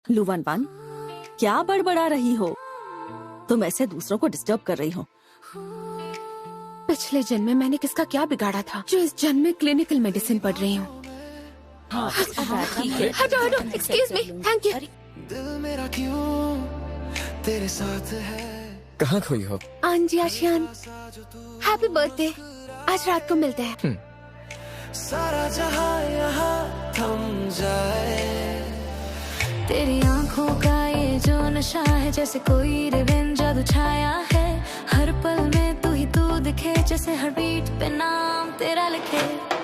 लूवान वान, क्या बड़बड़ा रही हो? तुम ऐसे दूसरों को डिस्टर्ब कर रही हो। पिछले जन्म में मैंने किसका क्या बिगाड़ा था जो इस जन्म में क्लिनिकल मेडिसिन पढ़ रही हूँ। ठीक है। हटो हटो, एक्सक्यूज मी, थैंक यू। दिल मेरा क्यों तेरे साथ है। कहाँ खोई हो? Anji ASEAN, happy birthday. आज रात को मिलते हैं। सारा जहां यहाँ थम जाए। तेरी आंखों का ये जो नशा है, जैसे कोई रिवेंज जादू छाया है। हर पल में तू ही तू दिखे, जैसे हर बीट पे नाम तेरा लिखे।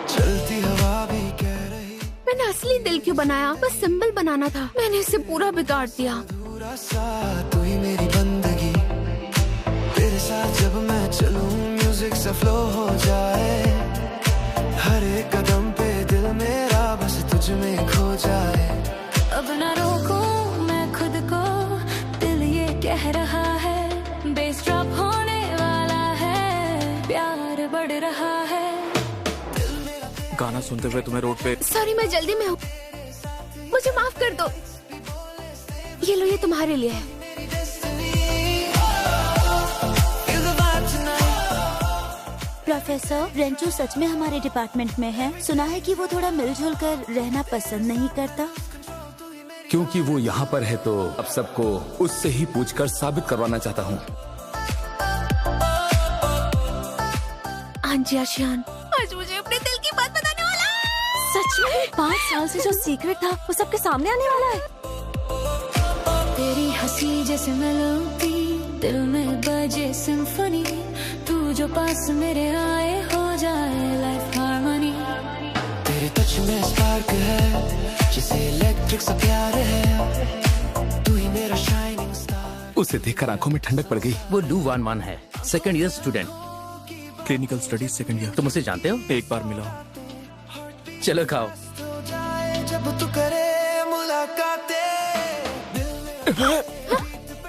चलती हवा भी कह रही मैंने असली दिल क्यों बनाया? बस सिंबल बनाना था, मैंने इसे पूरा बिगाड़ दिया। अधूरा सा तू ही मेरी बंदगी। तेरे साथ जब मैं चलूं म्यूजिक सा फ्लो हो जाए। हर एक कदम पे दिल मेरा बस तुझ में खो जाए। अब ना रोकूं मैं खुद को, दिल ये कह रहा है। बेस ड्रॉप होने वाला है, प्यार बढ़ रहा है। गाना सुनते हुए तुम्हें रोड पे। सॉरी, मैं जल्दी में हूँ, मुझे माफ कर दो। ये लो, ये तुम्हारे लिए है। प्रोफेसर, रेंचू सच में हमारे डिपार्टमेंट में है। सुना है कि वो थोड़ा मिलजुल कर रहना पसंद नहीं करता। क्योंकि वो यहाँ पर है तो अब सबको उससे ही पूछकर साबित करवाना चाहता हूँ। आंजी आशियान, आज मुझे अपने दिल की बात बताने वाला है। सच में 5 साल से जो सीक्रेट था वो सबके सामने आने वाला है। तेरी हंसी जैसे मेलोडी, दिल में बजे सिम्फनी। तू जो पास मेरे आए, हो जाए लाइफ हार्मनी। तेरे टच में स्पार्क है, जिसे इलेक्ट्रिक सा प्यार है। तू ही मेरा शाइनिंग स्टार। उसे देखकर आंखों में ठंडक पड़ गई। वो लू वान वान है, second year student. Clinical studies second year. तुम उसे जानते हो? एक बार मिला। चलो खाओ। हो जाए जब तू करे मुलाकातें।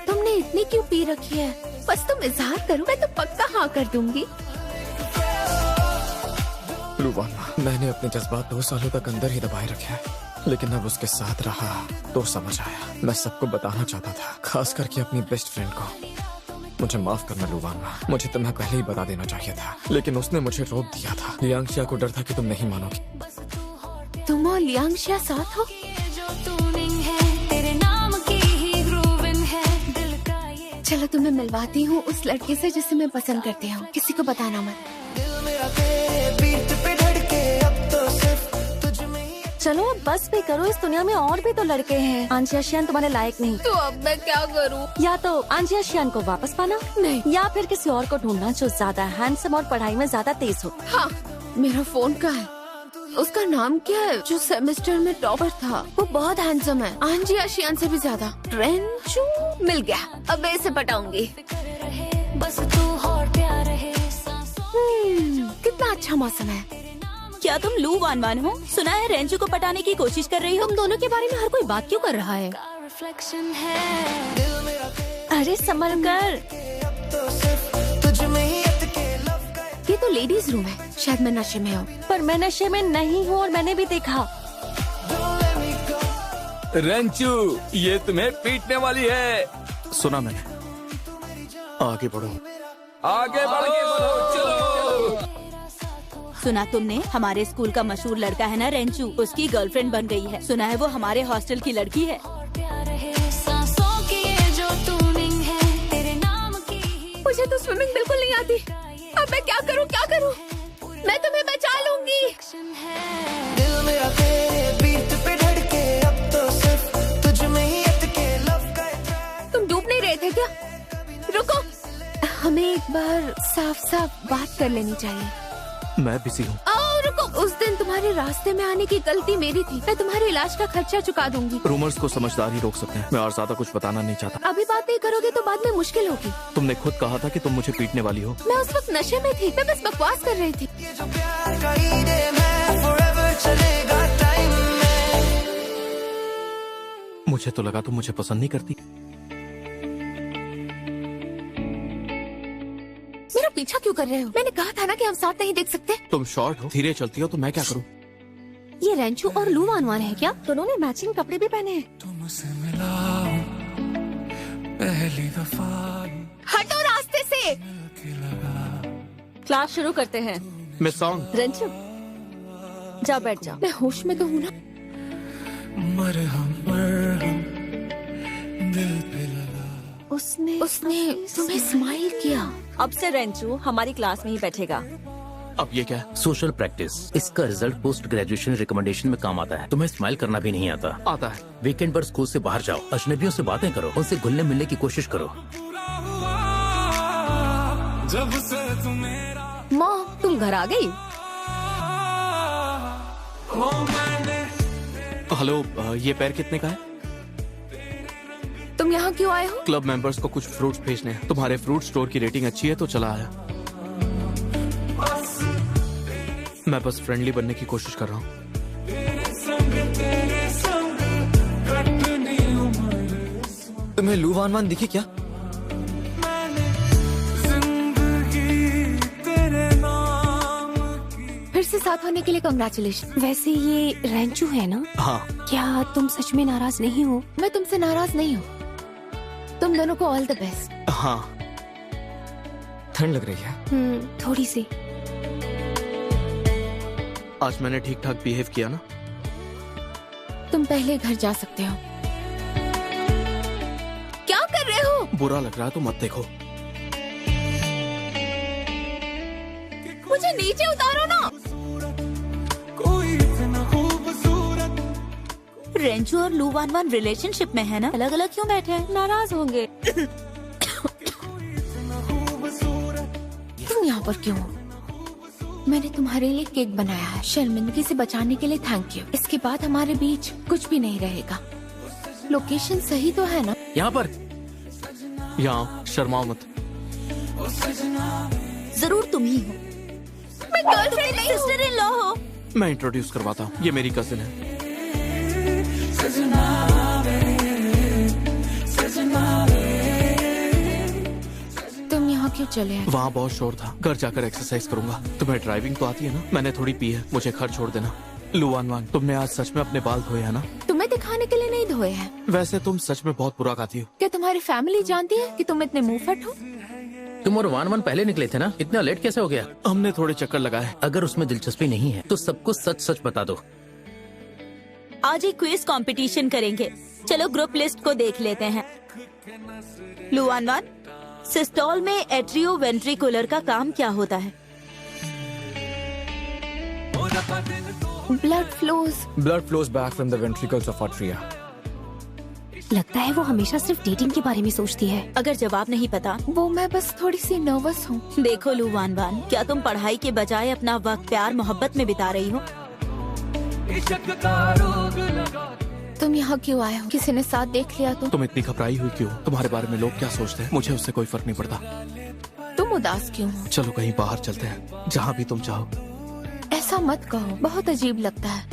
तुमने इतनी क्यों पी रखी है? बस तुम इजहार करो, मैं तो पक्का हाँ कर दूंगी। लूवान, मैंने अपने जज्बात 2 सालों तक अंदर ही दबाए रखे हैं, लेकिन अब उसके साथ रहा तो समझ आया। मैं सबको बताना चाहता था, खास करके अपनी बेस्ट फ्रेंड को। मुझे माफ करना लूवान, मुझे तुम्हें पहले ही बता देना चाहिए था, लेकिन उसने मुझे रोक दिया था। लियांगशिया को डर था कि तुम नहीं मानोगी। तुम और लियांगशिया साथ हो? जो टूनिंग है, तेरे नाम की ही ग्रूविंग है। दिल का ये चलो तुम्हें मिलवाती हूँ उस लड़के से जिसे मैं पसंद करती हूँ। किसी को बताना मत। दिल मेरा तेरे बीट पे धड़के, अब तो सिर्फ तुझ में ही। चलो अब बस भी करो, इस दुनिया में और भी तो लड़के हैं। आंजी आशियान तुम्हारे लायक नहीं। तो अब मैं क्या करूँ? या तो आंजी आशियान को वापस पाना, नहीं। या फिर किसी और को ढूंढना जो ज्यादा हैंडसम और पढ़ाई में ज्यादा तेज हो। हाँ, मेरा फोन का है। उसका नाम क्या है जो सेमेस्टर में टॉपर था? वो बहुत हैंडसम है, आंजी आशियान से भी ज्यादा। रेंचू मिल गया, अब मैं इसे पटाऊंगी। बस तू और प्यार रहे सांसों। कितना अच्छा मौसम है। क्या तुम लू वान वान हो? सुना है रेंचू को पटाने की कोशिश कर रही हो। तुम दोनों के बारे में हर कोई बात क्यों कर रहा है? का रिफ्लेक्शन है। अरे संभल कर। अब तो सिर्फ तुझ में ही अटके लव का। ये तो लेडीज रूम है, शायद मैं नशे में हूँ। पर मैं नशे में नहीं हूँ और मैंने भी देखा। Don't let me go। रेंचू, ये तुम्हें पीटने वाली है। सुना मैंने। आगे बढ़ो, आगे बढ़ो, चलो। सुना तुमने? हमारे स्कूल का मशहूर लड़का है ना रेंचू, उसकी गर्लफ्रेंड बन गई है। सुना है वो हमारे हॉस्टल की लड़की है। प्यार है सांसों की ये जो टूनिंग है, तेरे नाम की ही। मुझे तो स्विमिंग बिल्कुल नहीं आती। अब मैं क्या करूँ, क्या करूँ? मैं तुम्हें बचा लूंगी। दिल मेरा तेरे बीट पे धड़के, अब तो सिर्फ तुझ में ही अटके लव का इतना। तुम डूब नहीं रहे थे क्या? रुको, हमें एक बार साफ साफ बात कर लेनी चाहिए। मैं बिजी हूँ। आओ रुको, उस दिन तुम्हारे रास्ते में आने की गलती मेरी थी। मैं तुम्हारे इलाज का खर्चा चुका दूंगी। रूमर्स को समझदार ही रोक सकते हैं। मैं और ज्यादा कुछ बताना नहीं चाहता। अभी बात नहीं करोगे तो बाद में मुश्किल होगी। तुमने खुद कहा था कि तुम मुझे पीटने वाली हो। मैं उस वक्त नशे में थी, मैं बस बकवास कर रही थी। ये जो प्यार का इडेन है, forever चलेगा टाइम में। मुझे तो लगा तुम मुझे पसंद नहीं करती। मेरा पीछा क्यों कर रहे हो? मैंने कहा था ना कि हम साथ नहीं देख सकते। तुम शॉर्ट हो, धीरे चलती हो, तो मैं क्या करूँ? ये रेंचू और लू वान वान है क्या? दोनों ने मैचिंग कपड़े भी पहने हैं। तुमसे मिला हूं पहली दफा हटो रास्ते से। क्लास शुरू करते हैं। मिस सॉन्ग, रंजू जा बैठ जा। मैं होश में तो हूँ ना। मरहम दिल पे लगा। उसने तुम्हें स्माइल किया। अब से रंजू हमारी क्लास में ही बैठेगा। अब ये क्या है? सोशल प्रैक्टिस, इसका रिजल्ट पोस्ट ग्रेजुएशन रिकमेंडेशन में काम आता है। तुम्हें स्माइल करना भी नहीं आता। आता है। वीकेंड पर स्कूल से बाहर जाओ, अजनबियों से बातें करो, उनसे घुलने मिलने की कोशिश करो। जब से तू मेरा माँ, तुम घर आ गई? हो मैंने हेलो, ये पैर कितने का है? तुम यहाँ क्यों आए हो? क्लब मेंबर्स को कुछ फ्रूट्स भेजने हैं। तुम्हारे फ्रूट स्टोर की रेटिंग अच्छी है तो चला आया। मैं बस फ्रेंडली बनने की कोशिश कर रहा हूँ। तुम्हें लू वान वान दिखी क्या? फिर से साथ होने के लिए कांग्रेचुलेशन। वैसे ये रेंचू है ना? हाँ। क्या तुम सच में नाराज नहीं हो? मैं तुमसे नाराज नहीं हूँ। तुम दोनों को ऑल द बेस्ट। हाँ। ठंड लग रही है। थोड़ी सी। आज मैंने ठीक ठाक बिहेव किया ना? तुम पहले घर जा सकते हो। क्या कर रहे हो? बुरा लग रहा है तो मत देखो। मुझे नीचे उतारो ना। कोई इतना खूबसूरत रेंचू और लू वान वान रिलेशनशिप में है ना? अलग अलग क्यों बैठे हैं? नाराज होंगे। तुम यहाँ पर क्यों हो? मैंने तुम्हारे लिए केक बनाया है। शर्मिंदगी से बचाने के लिए थैंक यू। इसके बाद हमारे बीच कुछ भी नहीं रहेगा। लोकेशन सही तो है ना? यहाँ पर यहाँ शर्माओ मत। जरूर तुम ही हो। मैं गर्लफ्रेंड नहीं हूँ। सिस्टर इन लॉ हो। मैं इंट्रोड्यूस करवाता हूँ, ये मेरी कजिन है। तुम यहाँ क्यों चले आए? वहाँ बहुत शोर था, घर जाकर एक्सरसाइज करूंगा। तुम्हें ड्राइविंग तो आती है ना? मैंने थोड़ी पी है, मुझे घर छोड़ देना। लू वान वान, तुमने आज सच में अपने बाल धोए हैं ना? तुम्हें दिखाने के लिए नहीं धोए हैं। वैसे तुम सच में बहुत बुरा गाती हो। क्या तुम्हारी फैमिली जानती है कि तुम इतने मुंहफट हो? तुम और वान वान पहले निकले थे ना, इतना लेट कैसे हो गया? हमने थोड़े चक्कर लगाए। अगर उसमें दिलचस्पी नहीं है तो सबको सच सच बता दो। आज एक क्विज कंपटीशन करेंगे। चलो ग्रुप लिस्ट को देख लेते हैं। लू वान वान, सिस्टोल में एट्रियो वेंट्रिकुलर का काम क्या होता है? Blood flows back from the ventricles of arteria. लगता है वो हमेशा सिर्फ डेटिंग के बारे में सोचती है। अगर जवाब नहीं पता, वो मैं बस थोड़ी सी नर्वस हूँ। देखो लू वान वान, क्या तुम पढ़ाई के बजाय अपना वक्त प्यार मोहब्बत में बिता रही हो? तुम यहाँ क्यों आए हो? किसी ने साथ देख लिया तो? तुम इतनी घबराई हुई क्यों? तुम्हारे बारे में लोग क्या सोचते हैं? मुझे उससे कोई फर्क नहीं पड़ता। तुम उदास क्यों हो? चलो कहीं बाहर चलते हैं, जहाँ भी तुम चाहो। ऐसा मत कहो, बहुत अजीब लगता है।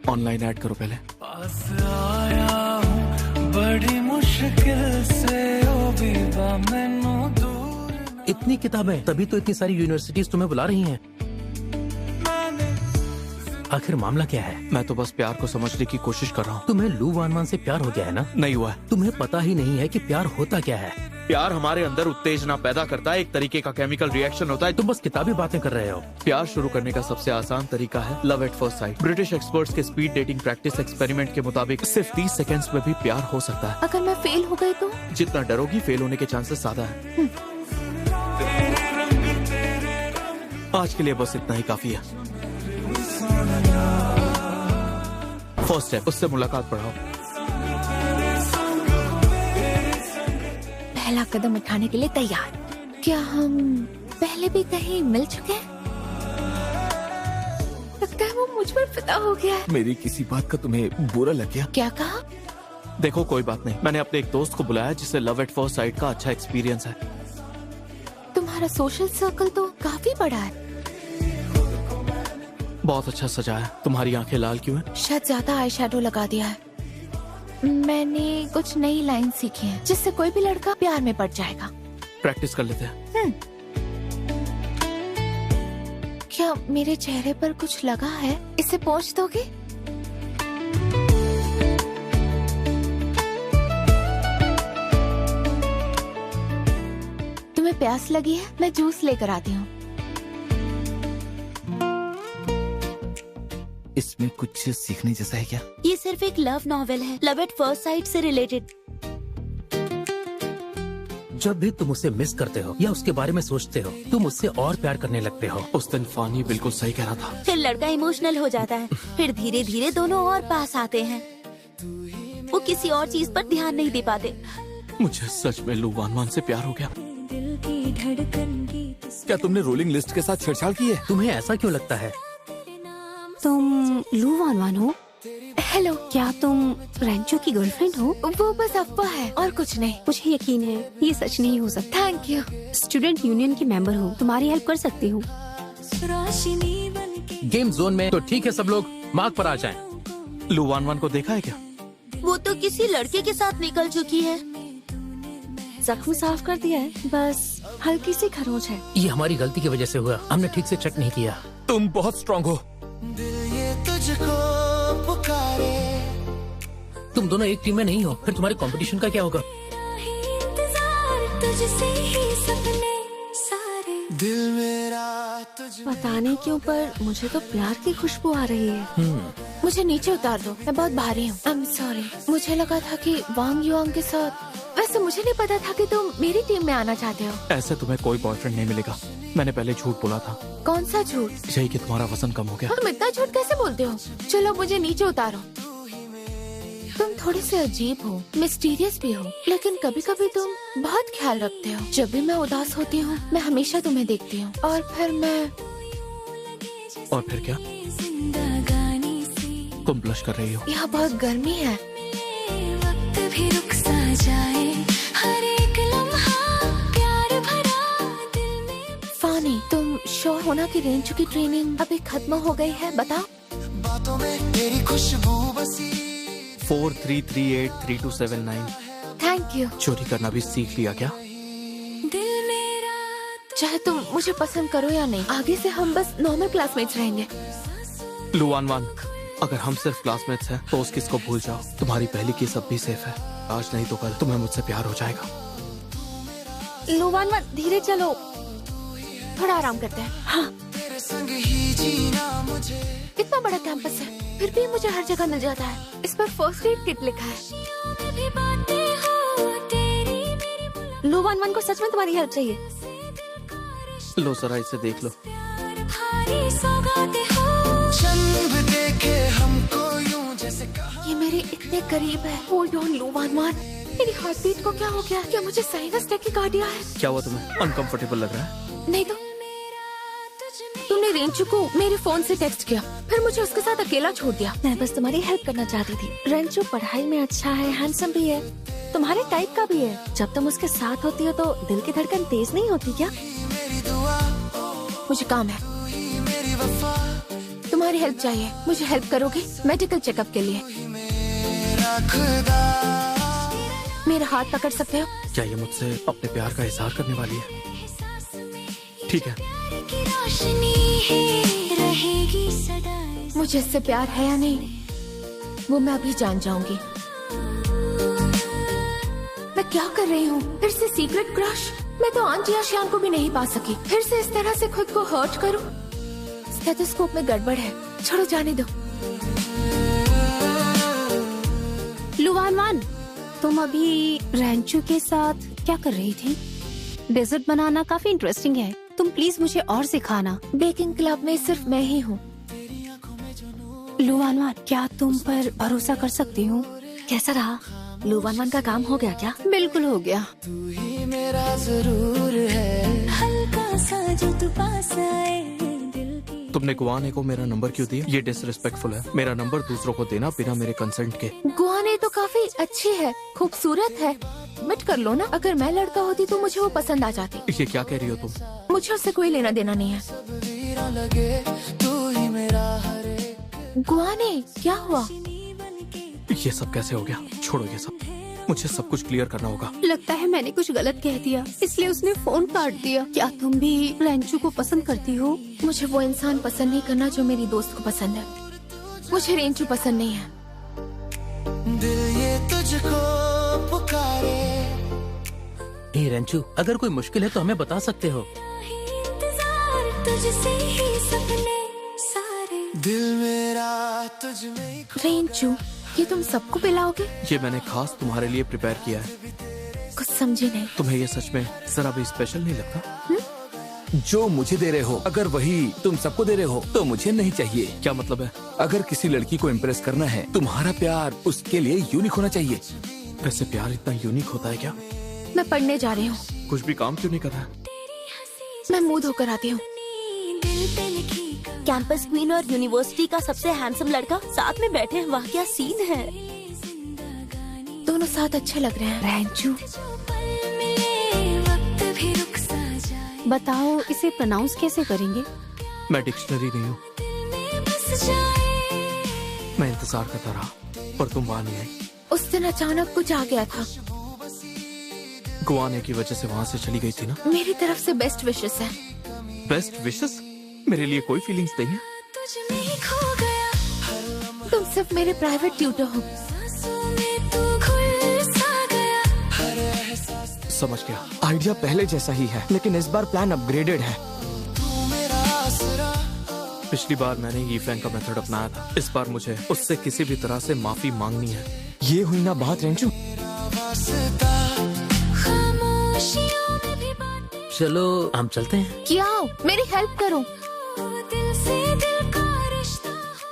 ऑनलाइन ऐड करो पहले। पास आया हूं बड़ी मुश्किल से, ओ बेबा मैनू दूर। इतनी किताबें, तभी तो इतनी सारी यूनिवर्सिटीज तुम्हें बुला रही हैं। आखिर मामला क्या है? मैं तो बस प्यार को समझने की कोशिश कर रहा हूँ। तुम्हें लू वान वान से प्यार हो गया है ना? नहीं हुआ है। तुम्हें पता ही नहीं है कि प्यार होता क्या है। प्यार हमारे अंदर उत्तेजना पैदा करता है, एक तरीके का केमिकल रिएक्शन होता है। तुम बस किताबी बातें कर रहे हो। प्यार शुरू करने का सबसे आसान तरीका है love at first sight. British experts के स्पीड डेटिंग प्रैक्टिस एक्सपेरिमेंट के मुताबिक सिर्फ 30 सेकंड्स में भी प्यार हो सकता है। अगर मैं फेल हो गई तो? जितना डरोगी, फेल होने के चांसेस ज्यादा है। आज के लिए बस इतना ही काफी है। फर्स्ट स्टेप, उससे मुलाकात बढ़ाओ। पहला कदम उठाने के लिए तैयार। क्या हम पहले भी कहीं मिल चुके हैं? लगता है वो मुझ पर फिदा हो गया है। मेरी किसी बात का तुम्हें बुरा लग गया? क्या कहा? देखो कोई बात नहीं, मैंने अपने एक दोस्त को बुलाया जिसे लव एट फर्स्ट साइट का अच्छा एक्सपीरियंस है। तुम्हारा सोशल सर्कल तो काफी बड़ा है। बहुत अच्छा सजा है। तुम्हारी आंखें लाल क्यों हैं? शायद ज्यादा आई शेडो लगा दिया है। मैंने कुछ नई लाइन सीखी है जिससे कोई भी लड़का प्यार में पड़ जाएगा। प्रैक्टिस कर लेते हैं। क्या मेरे चेहरे पर कुछ लगा है? इसे पोंछ दोगे? प्यास लगी है, मैं जूस लेकर आती हूँ। इसमें कुछ सीखने जैसा है क्या? ये सिर्फ एक लव नॉवेल है, लव एट फर्स्ट साइट से रिलेटेड। जब भी तुम उसे मिस करते हो या उसके बारे में सोचते हो, तुम उससे और प्यार करने लगते हो। उस दिन फानी बिल्कुल सही कह रहा था। फिर लड़का इमोशनल हो जाता है, फिर धीरे धीरे दोनों और पास आते हैं। वो किसी और चीज पर ध्यान नहीं दे पाते। मुझे सच में लू वानवान से प्यार हो गया। क्या तुमने रोलिंग लिस्ट के साथ छेड़छाड़ की है? तुम्हें ऐसा क्यों लगता है? तुम लू वानवान हो? हेलो, क्या तुम रेंचो की गर्लफ्रेंड हो? वो बस अफवाह है और कुछ नहीं। मुझे यकीन है ये सच नहीं हो सकता। Thank you. स्टूडेंट यूनियन की मेंबर हूँ, तुम्हारी हेल्प कर सकती हूँ। गेम जोन में तो ठीक है, सब लोग मार्क पर आ जाएं। लू वानवान को देखा है क्या? वो तो किसी लड़के के साथ निकल चुकी है। जख्म साफ कर दिया है, बस हल्की सी खरोंच है। ये हमारी गलती की वजह से हुआ, हमने ठीक से चेक नहीं किया। तुम बहुत स्ट्रांग हो। दिल ये तुझको पुकारे। तुम दोनों एक टीम में नहीं हो, फिर तुम्हारे कंपटीशन का क्या होगा? दिल मेरा तुझ पता नहीं क्यों पर मुझे तो प्यार की खुशबू आ रही है। मुझे नीचे उतार दो, मैं बहुत भारी हूँ। I am sorry. मुझे लगा था कि वांग युआंग के साथ, वैसे मुझे नहीं पता था कि तुम मेरी टीम में आना चाहते हो। ऐसे तुम्हें कोई बॉयफ्रेंड नहीं मिलेगा। मैंने पहले झूठ बोला था। कौन सा झूठ? यही कि तुम्हारा वजन कम हो गया। तुम इतना झूठ कैसे बोलते हो? चलो मुझे नीचे उतारो। तुम थोड़े से अजीब हो, मिस्टीरियस भी हो, लेकिन कभी कभी तुम बहुत ख्याल रखते हो। जब भी मैं उदास होती हूँ, मैं हमेशा तुम्हें देखती हूँ और फिर क्या? तुम ब्लश कर रही हो। यहाँ बहुत गर्मी है। वक्त भी रुक सा जाए, हर एक लम्हा प्यार भरा दिल में। फानी, तुम श्योर होना कि रेंचो की ट्रेनिंग अभी खत्म हो गई है? बताओ। बातों में तेरी खुशबू बसी। 43383279। Thank you. चोरी करना भी सीख लिया क्या? दिल मेरा चाहे तुम मुझे पसंद करो या नहीं, आगे से हम बस नॉर्मल क्लासमेट्स रहेंगे। लू वानवान, अगर हम सिर्फ क्लासमेट्स हैं तो उस किस को भूल जाओ। तुम्हारी पहली किस अब भी सेफ है। आज नहीं तो कल तुम्हें मुझसे प्यार हो जाएगा। लू वानवान, धीरे चलो, थोड़ा आराम करते हैं। हाँ, तेरे संग ही जीना मुझे। इतना बड़ा कैंपस है, फिर भी मुझे हर जगह मिल जाता है। इस पर फर्स्ट एड किट लिखा है। भी बातें हो तेरी मेरी लू वानवान को सच में तुम्हारी हेल्प चाहिए। लो जरा इसे देख लो। भारी सौगातें हो। जन्म देखे हमको यूं जैसे कहा। ये मेरे इतने करीब है। होल्ड ऑन लू वानवान, मेरी हार्ट बीट को क्या हो गया? क्या मुझे साइनस टैकीकार्डिया है? क्या हुआ तुम्हें? अनकंफर्टेबल लग रहा है? नहीं तो तुमने रेंचो को मेरे फोन से टेक्स्ट किया, फिर मुझे उसके साथ अकेला छोड़ दिया। मैं बस तुम्हारी हेल्प करना चाहती थी। रेंचो पढ़ाई में अच्छा है, हैंडसम भी है, तुम्हारे टाइप का भी है। जब तुम उसके साथ होती हो तो दिल की धड़कन तेज नहीं होती क्या? मेरी दुआ, मुझे काम है। मेरी वफा, तुम्हारी हेल्प चाहिए, मुझे हेल्प करोगे मेडिकल चेकअप के लिए? मेरा खुदा। मेरा हाथ पकड़ सकते हो? क्या ये मुझसे अपने प्यार का इजहार करने वाली है? ठीक है। की रोशनी ही रहेगी सदा। मुझे इससे प्यार है या नहीं, वो मैं अभी जान जाऊंगी। मैं क्या कर रही हूँ? फिर से सीक्रेट क्रश? मैं तो आंटी आशियान को भी नहीं पा सकी, फिर से इस तरह से खुद को हर्ट करूँ? स्टेथोस्कोप में गड़बड़ है, छोड़ो, जाने दो। लू वानवान, तुम अभी रेंचो के साथ क्या कर रही थी? डेजर्ट बनाना काफी इंटरेस्टिंग है, तुम प्लीज मुझे और सिखाना। बेकिंग क्लब में सिर्फ मैं ही हूँ। लू वानवान, क्या तुम पर भरोसा कर सकती हूँ? कैसा रहा? लू वानवान का काम हो गया क्या? बिल्कुल हो गया। तू ही मेरा जरूर है। हल्का सा जो तू पास आए दिल की। तुमने गुआने को मेरा नंबर क्यों दिया? ये डिसरिस्पेक्टफुल है। मेरा नंबर दूसरों को देना बिना मेरे कंसेंट के। गुआने तो काफी अच्छी है, खूबसूरत है, मिट कर लो ना। अगर मैं लड़का होती तो मुझे वो पसंद आ जाती। ये क्या कह रही हो तुम? मुझे उससे कोई लेना देना नहीं है। वीरा लगे तू ही मेरा हरे। गुआने, क्या हुआ? ये सब कैसे हो गया? छोड़ो ये सब, मुझे सब कुछ क्लियर करना होगा। लगता है मैंने कुछ गलत कह दिया, इसलिए उसने फोन काट दिया। क्या तुम भी रेंचो को पसंद करती हो? मुझे वो इंसान पसंद नहीं करना जो मेरी दोस्त को पसंद है। मुझे रेंचो पसंद नहीं है। दिल ये तुझको पुकारे। हे रेंचू, अगर कोई मुश्किल है तो हमें बता सकते हो। इंतजार तुझसे ही सपने सारे, दिल मेरा तुझ में ही रेंचू, ये तुम सबको पिलाओगे? ये मैंने खास तुम्हारे लिए प्रिपेयर किया है। कुछ समझे नहीं। तुम्हें ये सच में जरा भी स्पेशल नहीं लगता? जो मुझे दे रहे हो, अगर वही तुम सबको दे रहे हो तो मुझे नहीं चाहिए। क्या मतलब है? अगर किसी लड़की को इम्प्रेस करना है, तुम्हारा प्यार उसके लिए यूनिक होना चाहिए। वैसे प्यार इतना यूनिक होता है क्या? मैं पढ़ने जा रही हूँ। कुछ भी काम क्यों नहीं कर रहा? मैं मुंह धोकर आती हूँ। दिल पे लिखी कैंपस क्वीन और यूनिवर्सिटी का सबसे हैंडसम लड़का साथ में बैठे हैं, वाह क्या सीन है। दोनों साथ अच्छे लग रहे हैं। रेंचू, पल मिले वक्त भी रुक सा जाए, बताओ इसे प्रोनाउंस कैसे करेंगे? मैं डिक्शनरी नहीं हूँ। में बस जाए। मैं इंतजार करता रहा पर तुम वहाँ नहीं आई। उस दिन अचानक कुछ आ गया था। गोवा आने की वजह से वहाँ से चली गई थी ना? मेरी तरफ से बेस्ट विशेस है। Best wishes? मेरे लिए कोई फीलिंग्स नहीं है। तुझ में ही खो गया, तुम सिर्फ मेरे प्राइवेट ट्यूटर हो। सांसों में तू घुल सा गया। समझ गया। आइडिया पहले जैसा ही है, लेकिन इस बार प्लान अपग्रेडेड है। पिछली बार मैंने ई फैंग का मेथड अपनाया था। इस बार मुझे उससे किसी भी तरह से माफी मांगनी है। ये हुई ना बात रेंचू। खामोशियों में भी बातें, चलो हम चलते हैं। क्या मेरी हेल्प करो। दिल से दिल का रिश्ता।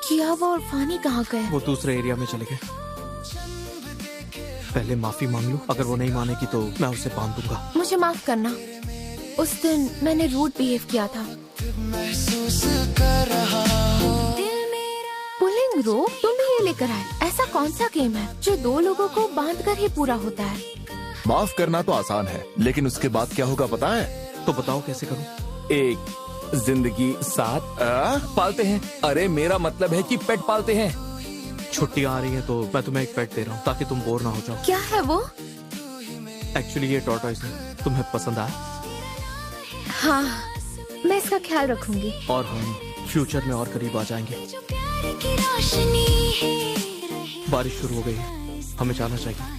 किया वो और फानी कहाँ गए? वो दूसरे एरिया में चले गए। पहले माफी मांग लूं, अगर वो नहीं मानेगी तो मैं उसे बांध दूंगा। मुझे माफ करना। उस दिन मैंने रूड बिहेव किया था। महसूस कर रहा हूँ। दिल मेरा पुलिंग रो तुम भी ये लेकर आए। ऐसा कौन सा गेम है जो दो लोगों को बांधकर ही पूरा होता है? माफ करना तो आसान है, लेकिन उसके बाद क्या होगा पता है? तो बताओ कैसे करूं? एक जिंदगी साथ पालते हैं। अरे मेरा मतलब है कि पेट पालते हैं। छुट्टियां आ रही हैं तो मैं तुम्हें एक पेट दे रहा हूँ ताकि तुम बोर ना हो जाओ। क्या है वो? एक्चुअली ये टॉर्टॉइस है। तुम्हें पसंद आया? हाँ, मैं इसका ख्याल रखूंगी। और हम फ्यूचर में और करीब आ जाएंगे। जो प्यार की रोशनी है रहे बारिश शुरू हो गई है, हमें जाना चाहिए।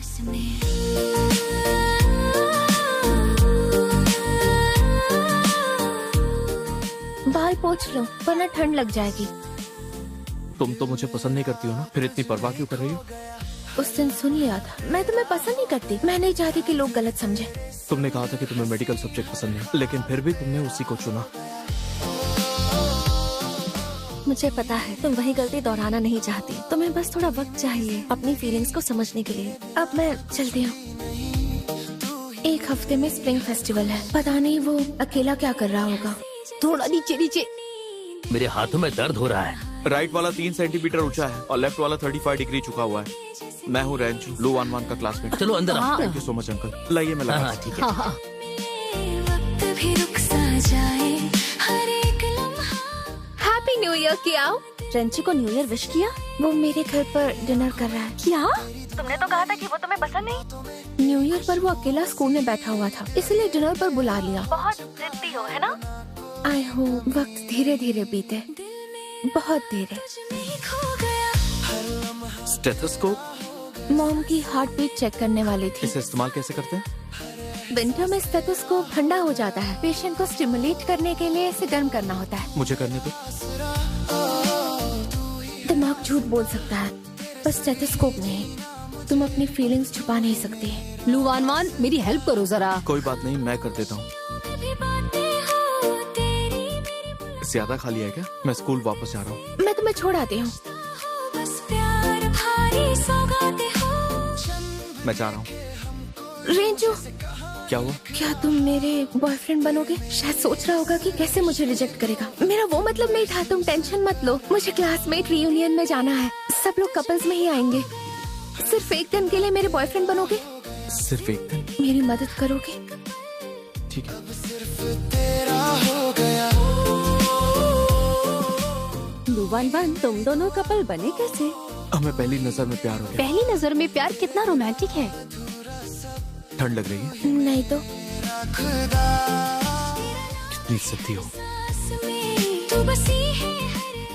बाल पोंछ लो वरना ठंड लग जाएगी। तुम तो मुझे पसंद नहीं करती हो ना, फिर इतनी परवाह क्यों कर रही हो? उस दिन सुन लिया था। मैं तुम्हें पसंद नहीं करती। मैं नहीं चाहती कि लोग गलत समझे। तुमने कहा था कि तुम्हें मेडिकल सब्जेक्ट पसंद नहीं, लेकिन फिर भी तुमने उसी को चुना। मुझे पता है तुम वही गलती दोहराना नहीं चाहती। तुम्हें बस थोड़ा वक्त चाहिए अपनी फीलिंग्स को समझने के लिए। अब मैं चलती हूँ। एक हफ्ते में स्प्रिंग फेस्टिवल है। पता नहीं वो अकेला क्या कर रहा होगा। थोड़ा नीचे नीचे। मेरे हाथों में दर्द हो रहा है। राइट वाला 3 सेंटीमीटर ऊंचा है और लेफ्ट वाला 35 डिग्री झुका हुआ है। मैं हूँ रेंचू, लू 11 का क्लासमेट। चलो अंदर आओ। Thank you so much uncle. लाइए मैं लगा। हाँ ठीक है। वक्त भी रुक सा जाए, हर एक लम्हा। हैप्पी न्यू ईयर किया। रेंचू को न्यू ईयर विश किया? वो मेरे घर पर डिनर कर रहा है। क्या? तुमने तो कहा था कि वो तुम्हें पसंद नहीं। न्यू ईयर पर वो अकेला स्कूल में बैठा हुआ था, इसलिए डिनर पर बुला लिया। बहुत जिद्दी हो है ना? आई हो वक्त धीरे धीरे बीते, बहुत धीरे। खो गया, स्टेथोस्कोप? मॉम की हार्ट बीट चेक करने वाली थी। इसे इस्तेमाल कैसे करते हैं? विंटर में स्टेथोस्कोप ठंडा हो जाता है। पेशेंट को स्टिमुलेट करने के लिए इसे गर्म करना होता है। मुझे करने दो। दिमाग झूठ बोल सकता है, पर स्टेथोस्कोप नहीं। तुम अपनी फीलिंग्स छुपा नहीं सकती। लुवानवान मेरी हेल्प करो जरा। कोई बात नहीं, मैं कर देता हूँ। भी बातें हो तेरी मेरी, ज्यादा खाली है क्या? मैं स्कूल वापस जा रहा हूँ। मैं तुम्हें छोड़ आती हूँ। बस प्यार भारी सौगातें हो। मैं जा रहा हूँ। रेंजू, क्या हुआ? क्या तुम मेरे बॉयफ्रेंड बनोगे? शायद सोच रहा होगा कि कैसे मुझे रिजेक्ट करेगा। मेरा वो मतलब नहीं था, तुम टेंशन मत लो। मुझे क्लासमेट रियूनियन में जाना है। सब लोग कपल्स में ही आएंगे। सिर्फ एक दिन के लिए मेरे बॉयफ्रेंड बनोगे? सिर्फ एक दिन? मेरी मदद करोगे? ठीक है। तेरा हो गया। लुवानवान, तुम दोनों कपल बने कैसे? हमें पहली नजर में प्यार हो गया। पहली नजर में प्यार कितना रोमांटिक है। ठंड लग रही है? नहीं तो। कितनी सिद्धि हो। तू बसी है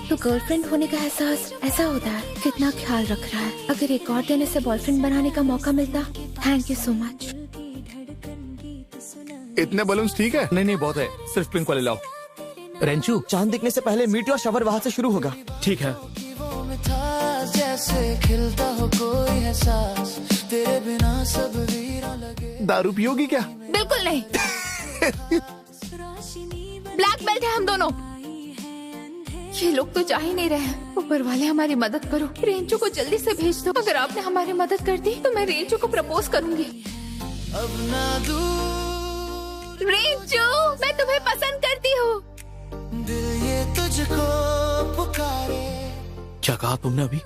तो गर्लफ्रेंड होने का एहसास ऐसा होता है। कितना ख्याल रख रहा है। अगर एक और दिन इसे बॉयफ्रेंड बनाने का मौका मिलता। Thank you so much. इतने बलून्स ठीक है? नहीं बहुत है, सिर्फ पिंक वाले लाओ। रेंचू, चांद दिखने से पहले मीटियोर शवर वहाँ से शुरू होगा। ठीक है। जैसे खिलता हो कोई एहसास, तेरे बिना सब वीरा लगे। दारू पियोगी क्या? बिल्कुल नहीं। ब्लैक बेल्ट है हम दोनों। ये लोग तो जा ही नहीं रहे हैं। ऊपर वाले हमारी मदद करो, रेंचू को जल्दी से भेज दो। अगर आपने हमारी मदद कर दी तो मैं रेंचू को प्रपोज करूंगी। अब ना दूर रेंचू, मैं तुम्हें पसंद करती हूँ। दिल ये तुझको पुकारे। क्या कहा तुमने अभी?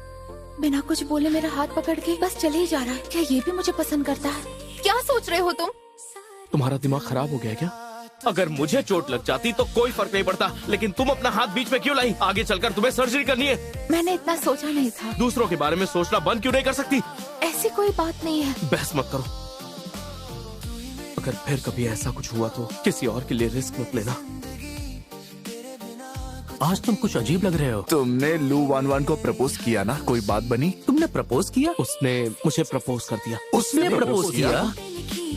बिना कुछ बोले मेरा हाथ पकड़ के बस चले ही जा रहा है। क्या ये भी मुझे पसंद करता है? क्या सोच रहे हो तुम? तुम्हारा दिमाग खराब हो गया क्या? अगर मुझे चोट लग जाती तो कोई फर्क नहीं पड़ता, लेकिन तुम अपना हाथ बीच में क्यों लाई? आगे चलकर तुम्हें सर्जरी करनी है। मैंने इतना सोचा नहीं था। दूसरों के बारे में सोचना बंद क्यों नहीं कर सकती? ऐसी कोई बात नहीं है। बहस मत करो। अगर फिर कभी ऐसा कुछ हुआ तो किसी और के लिए रिस्क मत लेना। आज तुम कुछ अजीब लग रहे हो। तुमने लू वान को प्रपोज किया ना? कोई बात बनी? तुमने प्रपोज किया? उसने मुझे प्रपोज कर दिया। उसने प्रपोज किया?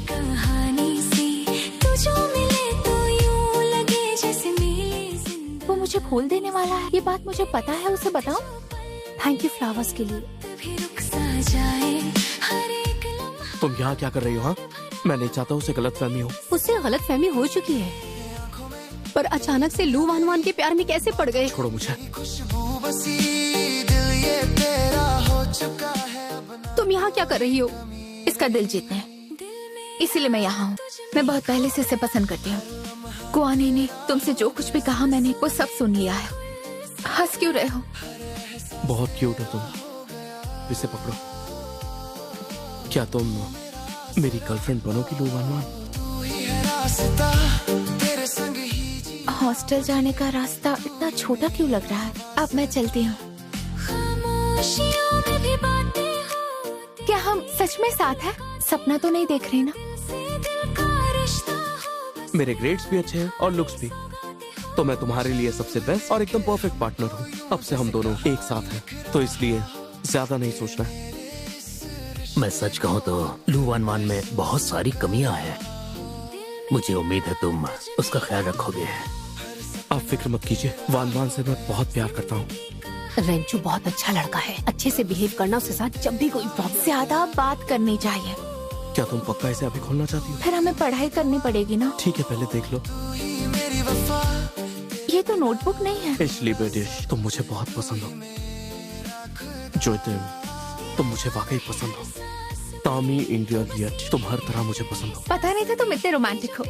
कहानी से तू जो मिले तो यूं लगे जैसे मिली जिंदगी। वो मुझे फूल देने वाला है, ये बात मुझे पता है। उसे बताओ। थैंक यू फ्लावर्स के लिए। कभी रुक सा जाए हर एक लम्हा। तुम यहाँ क्या कर रही हो? हाँ, मैं नहीं चाहता उसे गलतफहमी हो। उससे गलतफहमी हो चुकी है, पर अचानक से लू वान के प्यार में कैसे पड़ गए? छोड़ो मुझे। खुशबू बसी दिल ये तेरा हो चुका है अब ना। तुम यहाँ क्या कर रही हो? इसका दिल जीतना है, इसीलिए मैं यहाँ हूँ। मैं बहुत पहले से इसे पसंद करती हूँ। कुआनी ने तुमसे जो कुछ भी कहा मैंने वो सब सुन लिया है। हंस क्यों रहे हो? बहुत क्यूट हो तुम। इसे पकड़ो। क्या तुम मेरी गर्लफ्रेंड बनोगी लू वान? तू ही है रास्ता, तेरे संग ही जी। हॉस्टल जाने का रास्ता इतना छोटा क्यों लग रहा है? अब मैं चलती हूँ। खामोशियों में भी बातें होती क्या हम सच में साथ हैं? सपना तो नहीं देख रही ना? से दिल का रिश्ता हो। मेरे ग्रेड्स भी अच्छे हैं और लुक्स भी, तो मैं तुम्हारे लिए सबसे बेस्ट और एकदम परफेक्ट पार्टनर हूँ। अब से हम दोनों एक साथ हैं, तो इसलिए ज्यादा नहीं सोचना है। मैं सच कहूँ तो लू वान में बहुत सारी कमियां हैं। मुझे उम्मीद है तुम उसका ख्याल रखोगे। आप फिक्र मत कीजिए, वान से मैं बहुत प्यार करता हूँ। रेंचू बहुत अच्छा लड़का है, अच्छे से बिहेव करना उसके साथ जब भी कोई प्रॉब्लम। ज्यादा बात करनी चाहिए। क्या तुम पक्का इसे अभी खोलना चाहती हो? फिर हमें पढ़ाई करनी पड़ेगी ना। ठीक है, पहले देख लो। मेरी वफा ये तो नोटबुक नहीं है। इशली बेटिश, तुम मुझे बहुत पसंद हो। जो तुम मुझे वाकई पसंद हो। तामी इंडिया गेट, तुम हर तरह मुझे पसंद हो। पता नहीं था तुम इतने रोमांटिक हो।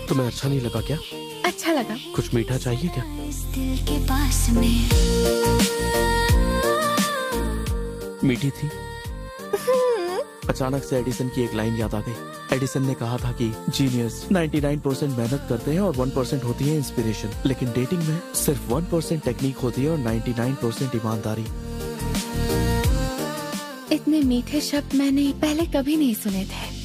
तुम्हें अच्छा नहीं लगा क्या? अच्छा लगा। कुछ मीठा चाहिए क्या? इस दिल के पास में मीठी थी। अचानक से एडिसन की एक लाइन याद आ गई। एडिसन ने कहा था कि जीनियस 99% मेहनत करते हैं और 1% होती है इंस्पिरेशन, लेकिन डेटिंग में सिर्फ 1% टेक्निक होती है और 99% ईमानदारी। इतने मीठे शब्द मैंने पहले कभी नहीं सुने थे।